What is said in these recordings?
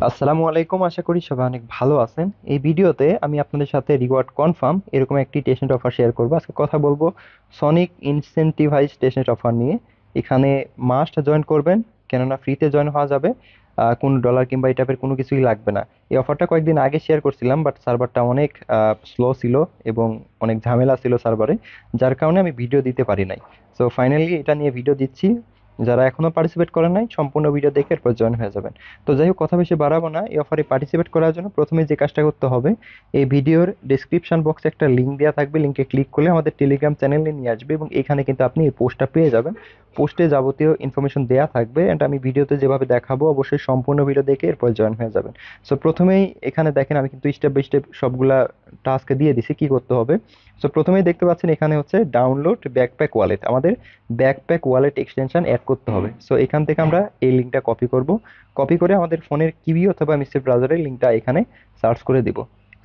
আসসালামু আলাইকুম, আশা করি সবাই অনেক ভালো আছেন। এই ভিডিওতে আমি আপনাদের সাথে রিওয়ার্ড কনফার্ম এরকম একটি টেস্টনেট অফার শেয়ার করব। আজকে কথা বলবো সনিক ইনসেন্টিভাইজ টেস্টনেট অফার নিয়ে। এখানে মাস্ট জয়েন করবেন, কেননা ফ্রিতে জয়েন হওয়া যাবে। কোনো ডলার কিংবা এই টাইপের কোনো কিছুই লাগবে না। এই অফারটা কয়েকদিন আগে শেয়ার করছিলাম, বাট সার্ভারটা অনেক স্লো ছিল এবং অনেক ঝামেলা ছিল সার্ভারে, যার কারণে আমি ভিডিও দিতে পারি নাই। সো ফাইনালি এটা নিয়ে ভিডিও দিচ্ছি। যারা এখনো পার্টিসিপেট করেন নাই, সম্পূর্ণ ভিডিও দেখে এরপর জয়েন হয়ে যাবেন। তো যাই হোক, কথা বেশি বাড়াবো না। এই অফারে পার্টিসিপেট করার জন্য প্রথমে যে কাজটা করতে হবে, এই ভিডিওর ডেসক্রিপশন বক্সে একটা লিঙ্ক দেওয়া থাকবে। লিঙ্কে ক্লিক করলে আমাদের টেলিগ্রাম চ্যানেলে নিয়ে আসবে এবং এখানে কিন্তু আপনি এই পোস্টটা পেয়ে যাবেন। পোস্টে যাবতীয় ইনফরমেশন দেওয়া থাকবে, অ্যান্ড আমি ভিডিওতে যেভাবে দেখাবো অবশ্যই সম্পূর্ণ ভিডিও দেখে এরপর জয়েন হয়ে যাবেন। সো প্রথমেই এখানে দেখেন, আমি কিন্তু স্টেপ বাই স্টেপ সবগুলা টাস্ক দিয়ে দিছি কি করতে হবে। সো প্রথমেই দেখতে পাচ্ছেন এখানে হচ্ছে ডাউনলোড ব্যাকপ্যাক ওয়ালেট। আমাদের ব্যাকপ্যাক ওয়ালেট এক্সটেনশন অ্যাড করতে হবে। সো এখান থেকে আমরা এই লিঙ্কটা কপি করব। কপি করে আমাদের ফোনের কিবি অথবা মিসের ব্রাউজারের লিঙ্কটা এখানে সার্চ করে দিব।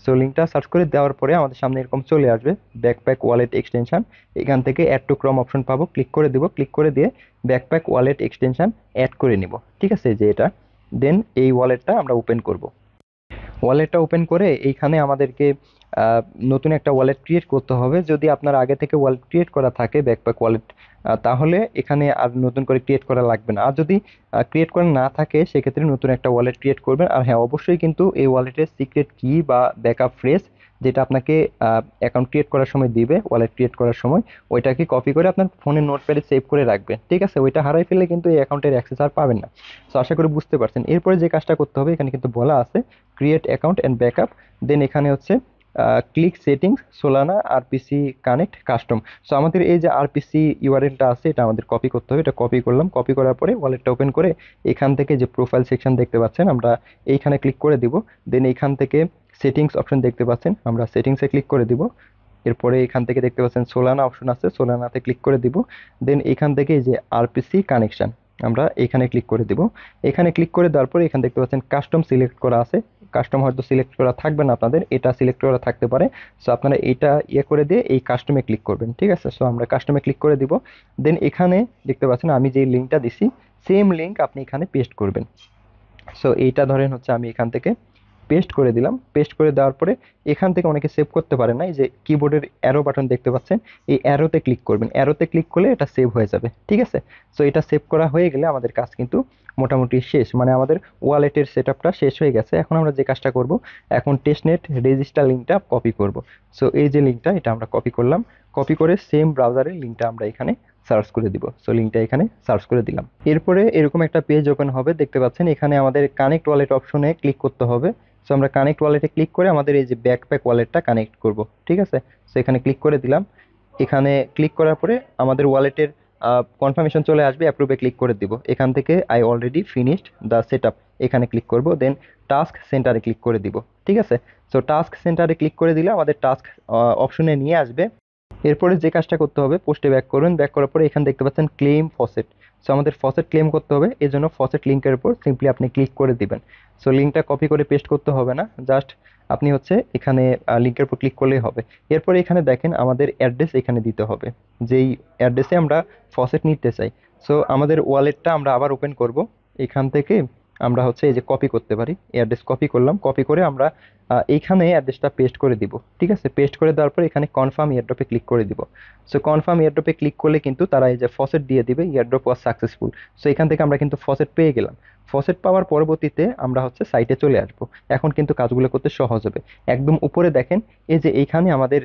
সো লিঙ্কটা সার্চ করে দেওয়ার পরে আমাদের সামনে এরকম চলে আসবে ব্যাকপ্যাক ওয়ালেট এক্সটেনশন। এখান থেকে অ্যাড টু ক্রম অপশন পাবো, ক্লিক করে দিব। ক্লিক করে দিয়ে ব্যাকপ্যাক ওয়ালেট এক্সটেনশন অ্যাড করে নিব। ঠিক আছে, যে এটা। দেন এই ওয়ালেটটা আমরা ওপেন করব। ওয়ালেটটা ওপেন করে এইখানে আমাদেরকে আহ, নতুন একটা ওয়ালেট ক্রিয়েট করতে হবে। যদি আপনার আগে থেকে ওয়ালেট ক্রিয়েট করা থাকে ব্যাকপ্যাক ওয়ালেট, তাহলে এখানে আর নতুন করে ক্রিয়েট করা লাগবে না। আর যদি ক্রিয়েট করা না থাকে, সেক্ষেত্রে নতুন একটা ওয়ালেট ক্রিয়েট করবেন। আর হ্যাঁ, অবশ্যই কিন্তু এই ওয়ালেটের সিক্রেট কি বা ব্যাকআপ ফ্রেজ, যেটা আপনাকে অ্যাকাউন্ট ক্রিয়েট করার সময় দিবে, ওয়ালেট ক্রিয়েট করার সময়, ওইটাকে কপি করে আপনার ফোনের নোটপ্যাডে সেভ করে রাখবেন। ঠিক আছে, ওইটা হারাই ফেললে কিন্তু এই অ্যাকাউন্টের অ্যাক্সেস আর পাবেন না। তো আশা করি বুঝতে পারছেন। এরপরে যে কাজটা করতে হবে, এখানে কিন্তু বলা আছে ক্রিয়েট অ্যাকাউন্ট অ্যান্ড ব্যাকআপ। দেন এখানে হচ্ছে click settings Solana RPC connect custom. So আমাদের এই যে আরপিসি ইউআরএলটা আছে, এটা আমাদের কপি করতে হবে। এটা কপি করলাম। কপি করার পরে ওয়ালেটটা ওপেন করে এখান থেকে যে প্রোফাইল সেকশন দেখতে পাচ্ছেন, আমরা এইখানে ক্লিক করে দিব। দেন এইখান থেকে সেটিংস অপশন দেখতে পাচ্ছেন, আমরা সেটিংসে ক্লিক করে দিব। এরপরে এখান থেকে দেখতে পাচ্ছেন সোলানা অপশন আছে, সোলানাতে ক্লিক করে দিব। দেন এখান থেকে এই যে আরপিসি কানেকশন, আমরা এখানে ক্লিক করে দিব। এখানে ক্লিক করে দেওয়ার পরে এখানে দেখতে পাচ্ছেন কাস্টম সিলেক্ট করা আছে। কাস্টম হয়তো সিলেক্ট করা থাকবে না আপনাদের, এটা সিলেক্ট করা থাকতে পারে। সো আপনারা এটা করে দিয়ে এই কাস্টমে ক্লিক করবেন। ঠিক আছে, সো আমরা কাস্টমে ক্লিক করে দিব। দেন এখানে দেখতে পাচ্ছেন আমি যে লিঙ্কটা দিছি, সেম লিঙ্ক আপনি এখানে পেস্ট করবেন। সো এইটা ধরেন হচ্ছে আমি এখান থেকে পেস্ট করে দিলাম। পেস্ট করে দেওয়ার পরে এখান থেকে অনেকে সেভ করতে পারে না, এই যে কিবোর্ডের অ্যারো বাটন দেখতে পাচ্ছেন, এই অ্যারোতে ক্লিক করবেন। অ্যারোতে ক্লিক করলে এটা সেভ হয়ে যাবে। ঠিক আছে, সো এটা সেভ করা হয়ে গেলে আমাদের কাজ কিন্তু মোটামুটি শেষ, মানে আমাদের ওয়ালেটের সেটআপটা শেষ হয়ে গেছে। এখন আমরা যে কাজটা করব, এখন টেস্টনেট রেজিস্টার লিঙ্কটা কপি করব। সো এই যে লিঙ্কটা, এটা আমরা কপি করলাম। কপি করে সেম ব্রাউজারের লিঙ্কটা আমরা এখানে সার্চ করে দিব। সো লিঙ্কটা এখানে সার্চ করে দিলাম। এরপরে এরকম একটা পেজ ওপেন হবে, দেখতে পাচ্ছেন এখানে আমাদের কানেক্ট ওয়ালেট অপশনে ক্লিক করতে হবে। সো আমরা কানেক্ট ওয়ালেটে ক্লিক করে আমাদের এই যে ব্যাকপ্যাক ওয়ালেটটা কানেক্ট করব। ঠিক আছে, সো এখানে ক্লিক করে দিলাম। এখানে ক্লিক করার পরে আমাদের ওয়ালেটের কনফার্মেশন চলে আসবে, অ্যাপ্রুভে ক্লিক করে দিব। এখান থেকে I already finished the setup, এখানে ক্লিক করব। দেন টাস্ক সেন্টারে ক্লিক করে দিব। ঠিক আছে, সো টাস্ক সেন্টারে ক্লিক করে দিলে আমাদের টাস্ক অপশনে নিয়ে আসবে। এরপরে যে কাজটা করতে হবে, পোস্টে ব্যাক করুন। ব্যাক করার পরে এখানে দেখতে পাচ্ছেন ক্লেম ফসেট। সো আমাদের ফসেট ক্লেম করতে হবে, এই জন্য ফসেট লিঙ্কের উপর সিম্পলি আপনি ক্লিক করে দিবেন। সো লিঙ্কটা কপি করে পেস্ট করতে হবে না, জাস্ট আপনি হচ্ছে এখানে লিঙ্কের উপর ক্লিক করলেই হবে। এরপরে এখানে দেখেন আমাদের অ্যাড্রেস এখানে দিতে হবে, যেই অ্যাড্রেসে আমরা ফসেট নিতে চাই। সো আমাদের ওয়ালেটটা আমরা আবার ওপেন করব। এখান থেকে আমরা হচ্ছে এই যে কপি করতে পারি, অ্যাড্রেস কপি করলাম। কপি করে আমরা এইখানে অ্যাড্রেসটা পেস্ট করে দিব। ঠিক আছে, পেস্ট করে দেওয়ার পর এখানে কনফার্ম এয়ারড্রপে ক্লিক করে দিব। সো কনফার্ম এয়ারড্রপে ক্লিক করলে কিন্তু তারা এই যে ফসেট দিয়ে দিবে, এয়ারড্রপ ওয়াজ সাকসেসফুল। সো এখান থেকে আমরা কিন্তু ফসেট পেয়ে গেলাম। ফসেট পাওয়ার পরবর্তীতে আমরা হচ্ছে সাইটে চলে আসব। এখন কিন্তু কাজগুলো করতে সহজ হবে। একদম উপরে দেখেন, এই যে এইখানে আমাদের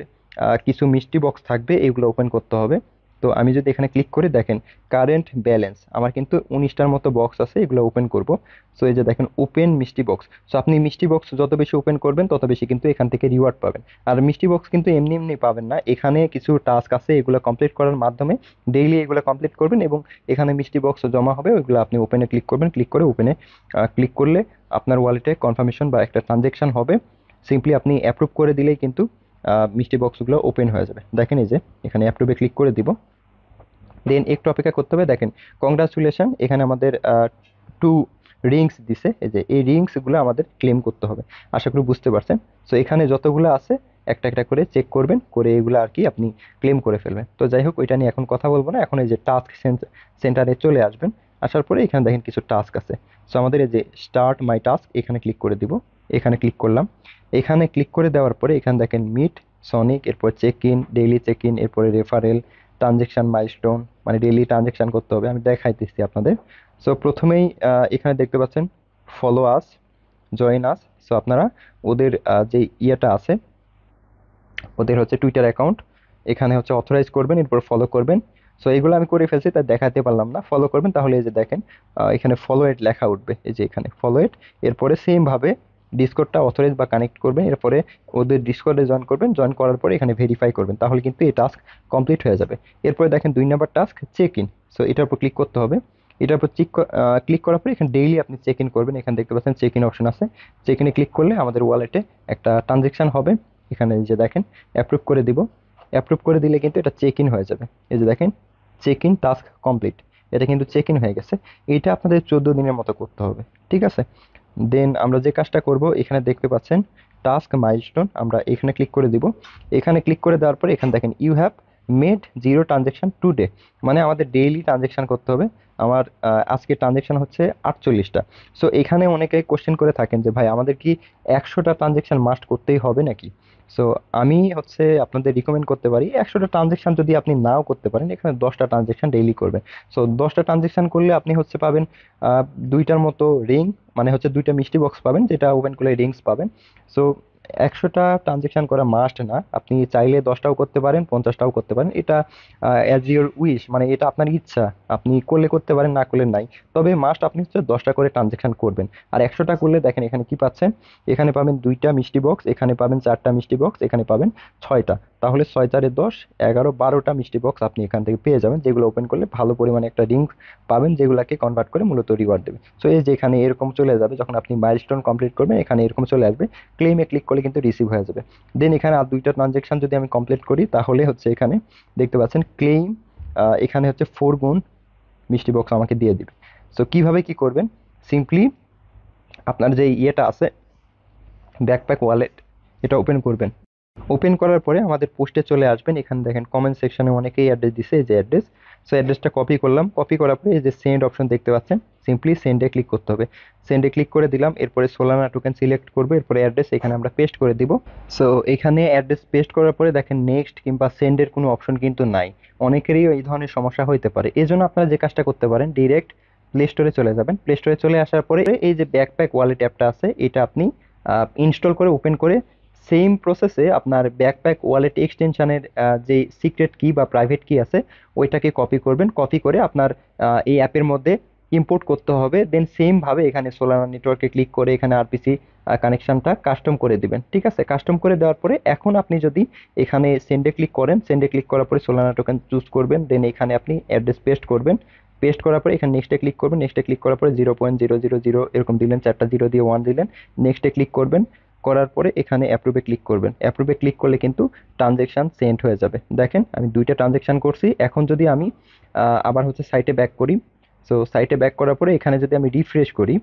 কিছু মিষ্টি বক্স থাকবে, এগুলো ওপেন করতে হবে। তো আমি যদি এখানে ক্লিক করে দেখেন কারেন্ট ব্যালেন্স, আমার কিন্তু 19টার মতো বক্স আছে, এগুলো ওপেন করব। সো এই যে দেখেন ওপেন মিষ্টি বক্স। সো আপনি মিষ্টি বক্স যত বেশি ওপেন করবেন তত বেশি কিন্তু এখান থেকে রিওয়ার্ড পাবেন। আর মিষ্টি বক্স কিন্তু এমনি এমনি পাবেন না, এখানে কিছু টাস্ক আছে, এগুলো কমপ্লিট করার মাধ্যমে ডেইলি এগুলো কমপ্লিট করবেন এবং এখানে মিষ্টি বক্স জমা হবে। ওইগুলো আপনি ওপেনে ক্লিক করবেন। ক্লিক করে ওপেনে ক্লিক করলে আপনার ওয়ালেটে কনফার্মেশন বা একটা ট্রানজেকশন হবে। সিম্পলি আপনি অ্যাপ্রুভ করে দিলেই কিন্তু মিষ্টি বক্সগুলো ওপেন হয়ে যাবে। দেখেন এই যে এখানে অ্যাপ্রুভে ক্লিক করে দিব। দেন একটু অপেক্ষা করতে হবে। দেখেন কংগ্রাচুলেশন, এখানে আমাদের 2 রিংস দিছে। এই যে এই রিংসগুলো আমাদের ক্লেম করতে হবে। আশা করি বুঝতে পারছেন। সো এখানে যতগুলো আছে একটা একটা করে চেক করবেন, করে এগুলো আর কি আপনি ক্লেম করে ফেলবেন। তো যাই হোক, ওইটা নিয়ে এখন কথা বলবো না। এখন এই যে টাস্ক সেন্টারে চলে আসবেন। আসার পরে এখানে দেখেন কিছু টাস্ক আছে। সো আমাদের এই যে স্টার্ট মাই টাস্ক এখানে ক্লিক করে দিব। এখানে ক্লিক করলাম। এখানে ক্লিক করে দেওয়ার পরে এখানে দেখেন মিট সনিক, এরপর check in, daily check in, এরপরে রেফারেল, ট্রানজেকশন মাইলস্টোন, মানে ডেইলি ট্রানজেকশন করতে হবে, আমি দেখাইতেছি আপনাদের। সো প্রথমেই এখানে দেখতে পাচ্ছেন ফলো আস, জয়েন আস। সো আপনারা ওদের যে ইয়েটা আছে, ওদের হচ্ছে টুইটার অ্যাকাউন্ট, এখানে হচ্ছে অথরাইজ করবেন, এরপর ফলো করবেন। সো এইগুলো আমি করে ফেলছি, তাই দেখাতে পারলাম না। ফলো করবেন, তাহলে এই যে দেখেন এখানে ফলো এট লেখা উঠবে, এই যে এখানে ফলো এট। এরপরে সেম ভাবে ডিসকর্ডটা অথরাইজ বা কানেক্ট করবেন, এরপরে ওদের ডিসকর্ডে জয়েন করবেন, জয়েন করার পরে এখানে ভেরিফাই করবেন, তাহলে কিন্তু এই টাস্ক কমপ্লিট হয়ে যাবে। এরপরে দেখেন 2 নম্বর টাস্ক চেক ইন। সো এটার উপর ক্লিক করতে হবে। এটার উপর ক্লিক করার পরে এখানে ডেইলি আপনি চেক ইন করবেন। এখানে দেখতে পাচ্ছেন চেক ইন অপশন আছে। চেক ইনে ক্লিক করলে আমাদের ওয়ালেটে একটা ট্রানজেকশন হবে। এখানে এই যে দেখেন অ্যাপ্রুভ করে দিব। অ্যাপ্রুভ করে দিলে কিন্তু এটা চেক ইন হয়ে যাবে। এই যে দেখেন চেক ইন টাস্ক কমপ্লিট, এটা কিন্তু চেক ইন হয়ে গেছে। এইটা আপনাদের 14 দিনের মতো করতে হবে, ঠিক আছে? দেন আমরা যে কাজটা করব, এখানে দেখতে পাচ্ছেন টাস্ক মাইলস্টোন, আমরা এখানে ক্লিক করে দিব। এখানে ক্লিক করে দেওয়ার পরে এখানে দেখেন you have made 0 transaction today, মানে আমাদের ডেইলি ট্রানজেকশন করতে হবে। আমার আজকে ট্রানজেকশন হচ্ছে 48টা। সো এখানে অনেকে কোশ্চেন করে থাকেন যে ভাই আমাদের কি 100টা ট্রানজেকশন মাস্ট করতেই হবে নাকি? সো আমি হচ্ছে আপনাদের রিকমেন্ড করতে পারি 100টা ট্রানজেকশন যদি আপনি নাও করতে পারেন, এখানে 10টা ট্রানজেকশন ডেইলি করবেন। সো 10টা ট্রানজেকশন করলে আপনি হচ্ছে পাবেন দুইটার মতো রিং, মানে হচ্ছে দুইটা মিষ্টি বক্স পাবেন, যেটা ওপেন করলে রিংস পাবেন। সো 100টা ট্রানজেকশন করা মাস্ট না, আপনি চাইলে 10টাও করতে পারেন, 50টাও করতে পারেন, এটা অ্যাজ ইউর উইশ, মানে এটা আপনার ইচ্ছা, আপনি করলে করতে পারেন, না করলে নাই। তবে মাস্ট আপনি হচ্ছে 10টা করে ট্রানজেকশন করবেন। আর 100টা করলে দেখেন এখানে কি পাচ্ছেন, এখানে পাবেন দুইটা মিষ্টি বক্স, এখানে পাবেন 4টা মিষ্টি বক্স, এখানে পাবেন 6টা। তাহলে 6 4 10 11 12টা মিষ্টি বক্স আপনি এখান থেকে পেয়ে যাবেন, যেগুলো ওপেন করলে ভালো পরিমাণে একটা রিং পাবেন, যেগুলোকে কনভার্ট করে মূলত রিওয়ার্ড দেবে। সো এই যে এখানে এরকম চলে যাবে, যখন আপনি মাইলস্টোন কমপ্লিট করবেন এখানে এরকম চলে আসবে। ক্লেমে ক্লিক করলে কিন্তু রিসিভ হয়ে যাবে। দেন এখানে আর দুইটা ট্রানজেকশন যদি আমি কমপ্লিট করি, তাহলে হচ্ছে এখানে দেখতে পাচ্ছেন ক্লেম, এখানে হচ্ছে 4 গুণ মিষ্টি বক্স আমাকে দিয়ে দিবে। সো কিভাবে কি করবেন, সিম্পলি আপনার যে ইয়েটা আছে ব্যাকপ্যাক ওয়ালেট, এটা ওপেন করবেন। ওপেন করার পরে আমাদের পোস্টে চলে আসবেন। এখানে দেখেন কমেন্ট সেকশনে অনেকেই অ্যাড্রেস দিছে, এই যে অ্যাড্রেস। সো অ্যাড্রেসটা কপি করলাম। কপি করার পরে এই যে সেন্ড অপশন দেখতে পাচ্ছেন, সিম্পলি সেন্ডে ক্লিক করতে হবে। সেন্ডে ক্লিক করে দিলাম, এরপরে সোলানা টোকেন সিলেক্ট করবো, এরপরে অ্যাড্রেস এখানে আমরা পেস্ট করে দিব। সো এখানে অ্যাড্রেস পেস্ট করার পরে দেখেন নেক্সট কিংবা সেন্ডের কোনো অপশন কিন্তু নাই। অনেকেরই এই ধরনের সমস্যা হইতে পারে, এই জন্য আপনারা যে কাজটা করতে পারেন, ডিরেক্ট প্লে স্টোরে চলে যাবেন। প্লে স্টোরে চলে আসার পরে এই যে ব্যাকপ্যাক ওয়ালেট অ্যাপটা আছে, এটা আপনি ইনস্টল করে ওপেন করে সেম প্রসেসে আপনার ব্যাকপ্যাক ওয়ালেট এক্সটেনশনের যে সিক্রেট কি বা প্রাইভেট কি আছে, ওইটাকে কপি করবেন। কপি করে আপনার এই অ্যাপের মধ্যে ইম্পোর্ট করতে হবে। দেন সেম ভাবে এখানে সোলানা নেটওয়ার্কে ক্লিক করে এখানে আরপিসি কানেকশনটা কাস্টম করে দিবেন, ঠিক আছে? কাস্টম করে দেওয়ার পরে এখন আপনি যদি এখানে সেন্ডে ক্লিক করেন, সেন্ডে ক্লিক করার পরে সোলানা টোকেন চুজ করবেন, দেন এখানে আপনি অ্যাড্রেস পেস্ট করবেন। পেস্ট করার পরে এখানে নেক্সটে ক্লিক করবেন। নেক্সটে ক্লিক করার পরে 0.000 এরকম দিলেন, 4টা জিরো দিয়ে 1 দিলেন। নেক্সটে ক্লিক করবেন। করার পরে এখানে অ্যাপ্রুভে ক্লিক করবেন। অ্যাপ্রুভে ক্লিক করলে কিন্তু ট্রানজেকশন সেন্ড হয়ে যাবে। দেখেন আমি দুইটা ট্রানজেকশন করছি। এখন যদি আমি আবার হচ্ছে সাইটে ব্যাক করি, সো সাইটে ব্যাক করার পরে এখানে যদি আমি রিফ্রেশ করি,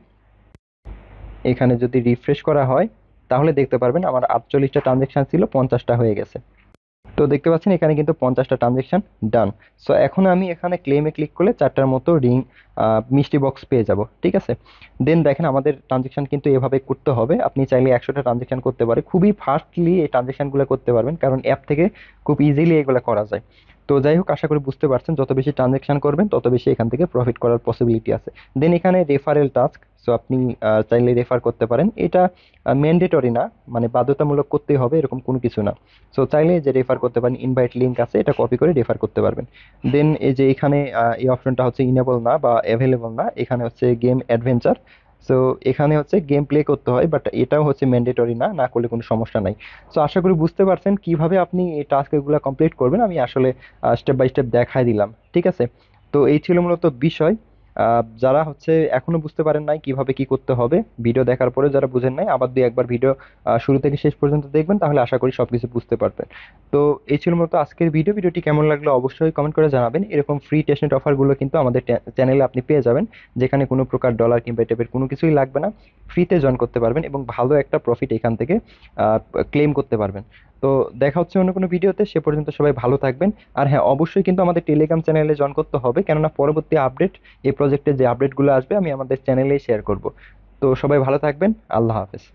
এখানে যদি রিফ্রেশ করা হয়, তাহলে দেখতে পারবেন আমার 48টা ট্রানজেকশন ছিল, 50টা হয়ে গেছে। তো দেখতে পাচ্ছেন এখানে কিন্তু 50টা ট্রানজেকশন ডান। সো এখন আমি এখানে ক্লেমে ক্লিক করলে 4টার মতো রিং মিষ্টি বক্স পেয়ে যাব, ঠিক আছে? দেন দেখেন আমাদের ট্রানজেকশন কিন্তু এভাবে করতে হবে। আপনি চাইলে 100টা ট্রানজেকশন করতে পারে, খুবই ফাস্টলি এই ট্রানজেকশনগুলো করতে পারবেন, কারণ অ্যাপ থেকে খুব ইজিলি এগুলো করা যায়। তো যাই হোক, আশা করি বুঝতে পারছেন, যত বেশি ট্রানজেকশন করবেন তত বেশি এখান থেকে প্রফিট করার পসিবিলিটি আছে। দেন এখানে রেফারেল টাস্ক, সো আপনি চাইলে রেফার করতে পারেন। এটা ম্যান্ডেটরি না, মানে বাধ্যতামূলক করতেই হবে এরকম কোনো কিছু না। সো চাইলে যে রেফার করতে পারেন, ইনভাইট লিঙ্ক আছে, এটা কপি করে রেফার করতে পারবেন। দেন এই যে এখানে এই অপশনটা হচ্ছে ইনেবল না বা অ্যাভেলেবল না, এখানে হচ্ছে গেম অ্যাডভেঞ্চার। সো এখানে হচ্ছে গেম প্লে করতে হয়, বাট এটাও হচ্ছে ম্যান্ডেটরি না, না করলে কোনো সমস্যা নাই। সো আশা করি বুঝতে পারছেন কিভাবে আপনি এই টাস্কগুলো কমপ্লিট করবেন। আমি আসলে স্টেপ বাই স্টেপ দেখাই দিলাম, ঠিক আছে? তো এই ছিল মূলত বিষয়। যারা হচ্ছে এখনো বুঝতে পারেন নাই কিভাবে কি করতে হবে, ভিডিও দেখার পরে যারা বুঝেন নাই, আবার দুই একবার ভিডিও শুরু থেকে শেষ পর্যন্ত দেখবেন, তাহলে আশা করি সবকিছু বুঝতে পারবেন। তো এই ছিল মূলত আজকের ভিডিও। ভিডিওটি কেমন লাগলো অবশ্যই কমেন্ট করে জানাবেন। এরকম ফ্রি টেস্টনেট অফারগুলো কিন্তু আমাদের চ্যানেলে আপনি পেয়ে যাবেন, যেখানে কোনো প্রকার ডলার কিংবা এই টাইপের কোনো কিছুই লাগবে না। ফ্রিতে জয়েন করতে পারবেন এবং ভালো একটা প্রফিট এখান থেকে ক্লেম করতে পারবেন। তো তো দেখা হচ্ছে অন্য কোনো ভিডিওতে, সে পর্যন্ত সবাই ভালো থাকবেন। আর হ্যাঁ, অবশ্যই কিন্তু আমাদের টেলিগ্রাম চ্যানেলে জয়েন করতে হবে, কেননা পরবর্তী আপডেট, এই প্রজেক্টের যে আপডেটগুলো আসবে আমি আমাদের চ্যানেলেই শেয়ার করব। তো সবাই ভালো থাকবেন, আল্লাহ হাফেজ।